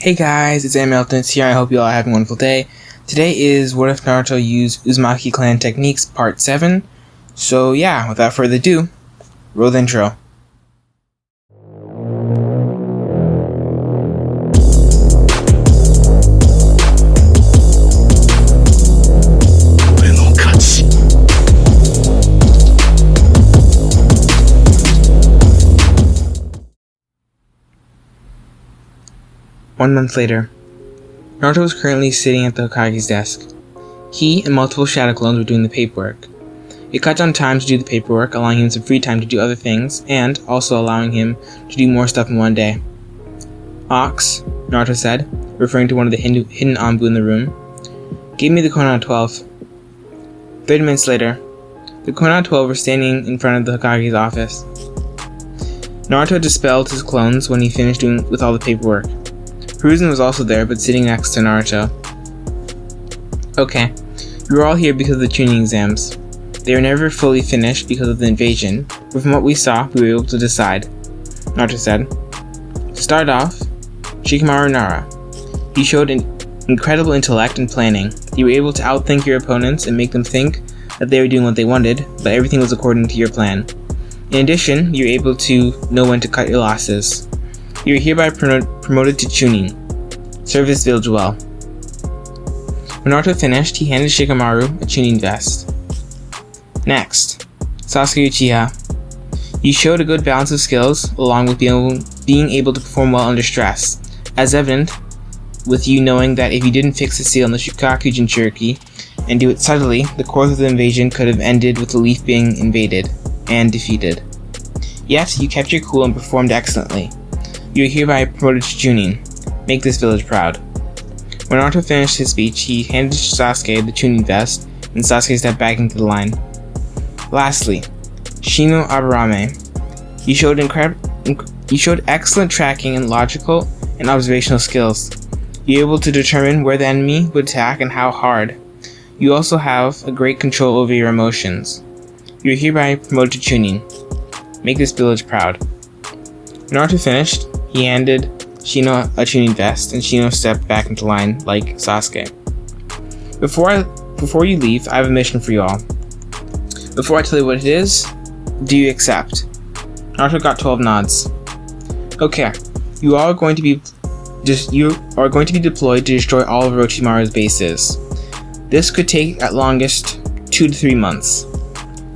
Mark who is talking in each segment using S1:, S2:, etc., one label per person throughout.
S1: Hey guys, it's Elctromagnetic here. I hope you all are having a wonderful day. Today is What If Naruto Used Uzumaki Clan Techniques Part 7. So yeah, without further ado, roll the intro. One month later, Naruto was currently sitting at the Hokage's desk. He and multiple shadow clones were doing the paperwork. It cut down time to do the paperwork, allowing him some free time to do other things, and also allowing him to do more stuff in one day. Ox, Naruto said, referring to one of the hidden Anbu in the room, gave me the Konan 12. 30 minutes later, the Konan 12 were standing in front of the Hokage's office. Naruto dispelled his clones when he finished doing with all the paperwork. Hiruzen was also there, but sitting next to Naruto. Okay, you were all here because of the tuning exams. They were never fully finished because of the invasion, but from what we saw, we were able to decide, Naruto said. To start off, Shikamaru Nara. You showed an incredible intellect and planning. You were able to outthink your opponents and make them think that they were doing what they wanted, but everything was according to your plan. In addition, you were able to know when to cut your losses. You are hereby promoted to Chunin. Serve this village well. When Naruto finished, he handed Shikamaru a Chunin vest. Next, Sasuke Uchiha. You showed a good balance of skills, along with being able to perform well under stress, as evident with you knowing that if you didn't fix the seal on the Shukaku Jinchuriki and do it subtly, the course of the invasion could have ended with the leaf being invaded and defeated. Yet, you kept your cool and performed excellently. You are hereby promoted to Chunin. Make this village proud. When Naruto finished his speech, he handed Sasuke the Chunin vest, and Sasuke stepped back into the line. Lastly, Shino Aburame. You showed excellent tracking and logical and observational skills. You were able to determine where the enemy would attack and how hard. You also have a great control over your emotions. You are hereby promoted to Chunin. Make this village proud. When Naruto finished, he handed Shino a Chunin vest, and Shino stepped back into line like Sasuke. Before you leave, I have a mission for you all. Before I tell you what it is, do you accept? Naruto got 12 nods. Okay, you are going to be deployed to destroy all of Orochimaru's bases. This could take at longest 2 to 3 months.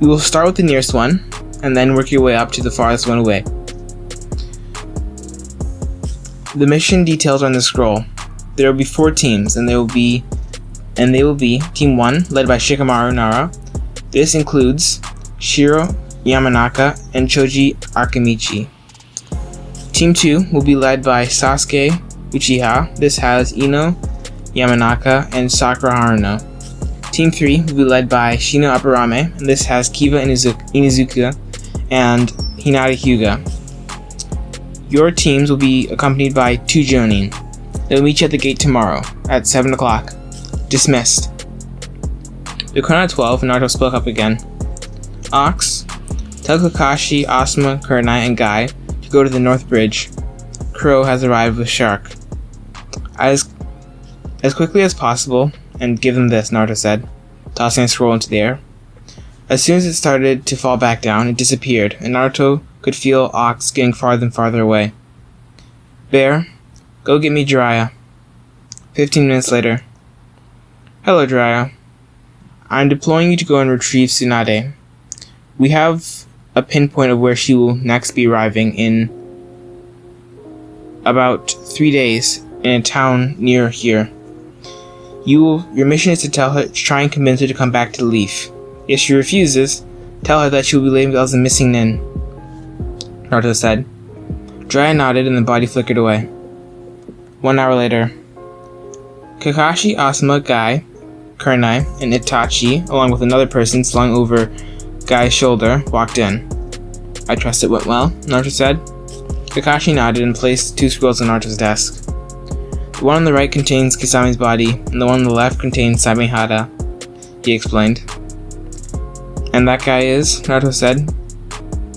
S1: You will start with the nearest one, and then work your way up to the farthest one away. The mission details are on the scroll. There will be 4 teams, and they will be Team 1, led by Shikamaru Nara. This includes Shiro Yamanaka and Choji Akemichi. Team 2 will be led by Sasuke Uchiha. This has Ino Yamanaka and Sakura Haruno. Team 3 will be led by Shino Aburame, and this has Kiba Inuzuka and Hinata Hyuga. Your teams will be accompanied by 2 Jonin. They will meet you at the gate tomorrow at 7 o'clock. Dismissed. The Konan 12, Naruto spoke up again. Ox, tell Kakashi, Asuma, Kurenai, and Guy to go to the North Bridge. Crow has arrived with Shark. As quickly as possible, and give them this, Naruto said, tossing a scroll into the air. As soon as it started to fall back down, it disappeared, and Naruto could feel Ox getting farther and farther away. Bear, go get me Jiraiya. 15 minutes later. Hello, Jiraiya. I'm deploying you to go and retrieve Tsunade. We have a pinpoint of where she will next be arriving in about 3 days in a town near here. Your mission is to try and convince her to come back to the Leaf. If she refuses, tell her that she will be labeled as a missing nin, Naruto said. Jiraiya nodded and the body flickered away. 1 hour later. Kakashi, Asuma, Guy, Kurenai, and Itachi, along with another person slung over Guy's shoulder, walked in. I trust it went well, Naruto said. Kakashi nodded and placed 2 scrolls on Naruto's desk. The one on the right contains Kisami's body, and the one on the left contains Samehada, he explained. And that guy is, Naruto said,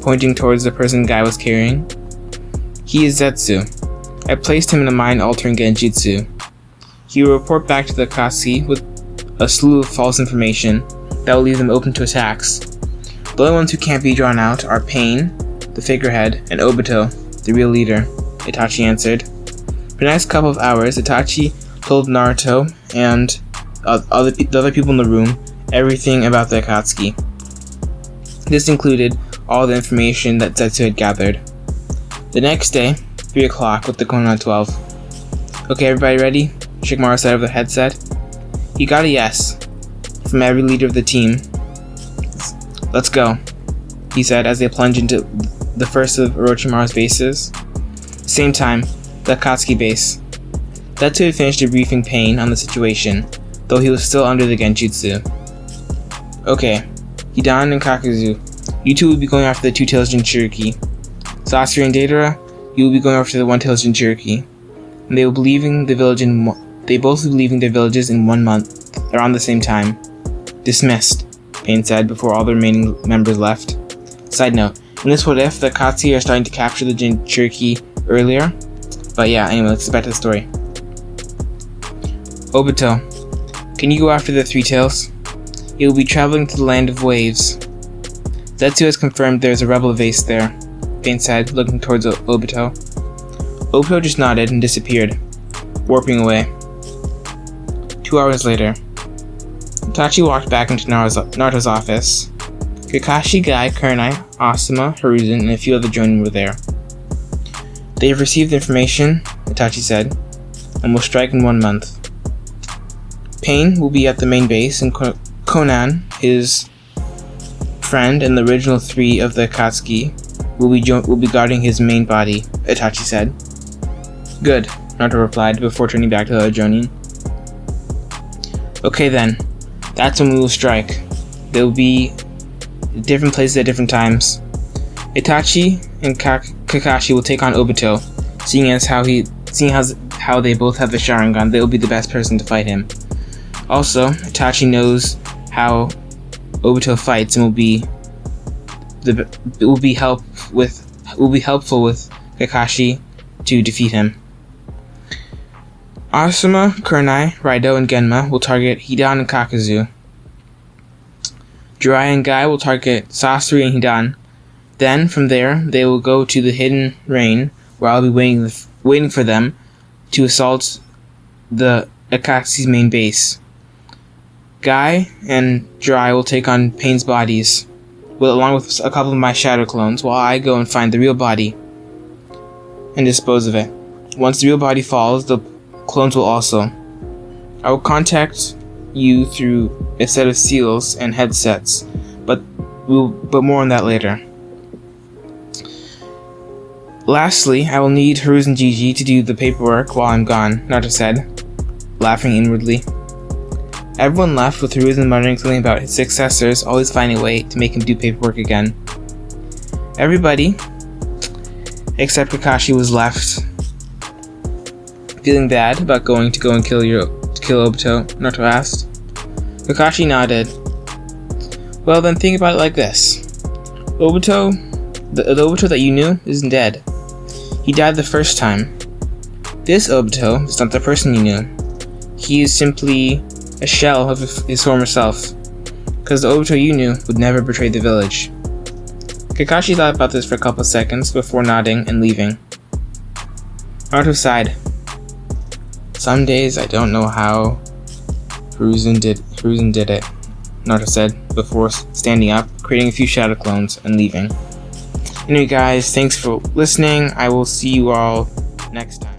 S1: pointing towards the person Guy was carrying. He is Zetsu. I placed him in a mind-altering genjutsu. He will report back to the Akatsuki with a slew of false information that will leave them open to attacks. The only ones who can't be drawn out are Pain, the figurehead, and Obito, the real leader, Itachi answered. For the next couple of hours, Itachi told Naruto and the other people in the room everything about the Akatsuki. This included all the information that Zetsu had gathered. The next day, 3 o'clock with the Konan 12. Okay, everybody ready? Shikamaru said over the headset. He got a yes from every leader of the team. Let's go, he said as they plunged into the first of Orochimaru's bases. Same time, the Akatsuki base. Zetsu had finished debriefing Pain on the situation, though he was still under the genjutsu. Okay, Hidan and Kakuzu, you two will be going after the Two-Tails Jinchuriki. Sasori and Deidara, you will be going after the One-Tails Jinchuriki. And they both will be leaving their villages in 1 month, around the same time. Dismissed, Pain said before all the remaining members left. Side note, in this what if, the Akatsuki are starting to capture the Jinchuriki earlier. But yeah, anyway, let's get back to the story. Obito, can you go after the Three-Tails? It will be traveling to the Land of Waves. Zetsu has confirmed there is a rebel base there, Pain said, looking towards Obito. Obito just nodded and disappeared, warping away. 2 hours later, Itachi walked back into Naruto's office. Kakashi, Guy, Kurenai, Asuma, Hiruzen, and a few other joining were there. They have received information, Itachi said, and will strike in 1 month. Pain will be at the main base, and Konan, his friend and the original 3 of the Akatsuki, will be guarding his main body, Itachi said. Good, Naruto replied before turning back to the other Jonin. Okay then, that's when we will strike. They will be at different places at different times. Itachi and Kakashi will take on Obito, seeing as how they both have the Sharingan, they will be the best person to fight him. Also, Itachi knows how Obito fights and will be helpful with Kakashi to defeat him. Asuma, Kurenai, Raido, and Genma will target Hidan and Kakuzu. Jiraiya and Guy will target Sasori and Hidan. Then, from there, they will go to the Hidden Rain, where I'll be waiting for them to assault the Akatsuki's main base. Guy and Jiraiya will take on Pain's bodies, along with a couple of my shadow clones, while I go and find the real body and dispose of it. Once the real body falls, the clones will also. I will contact you through a set of seals and headsets, but more on that later. Lastly, I will need Hiruzen Gigi to do the paperwork while I'm gone, Naruto said, laughing inwardly. Everyone left with Hiruzen muttering something about his successors always finding a way to make him do paperwork again. Everybody, except Kakashi, was left feeling bad about going to kill Obito, Naruto asked. Kakashi nodded. Well then think about it like this. Obito, the Obito that you knew, isn't dead. He died the first time. This Obito is not the person you knew. He is simply a shell of his former self, because the Obito you knew would never betray the village. Kakashi thought about this for a couple seconds before nodding and leaving. Naruto sighed. Some days I don't know how Hiruzen did it, Naruto said before standing up, creating a few shadow clones, and leaving. Anyway guys, thanks for listening. I will see you all next time.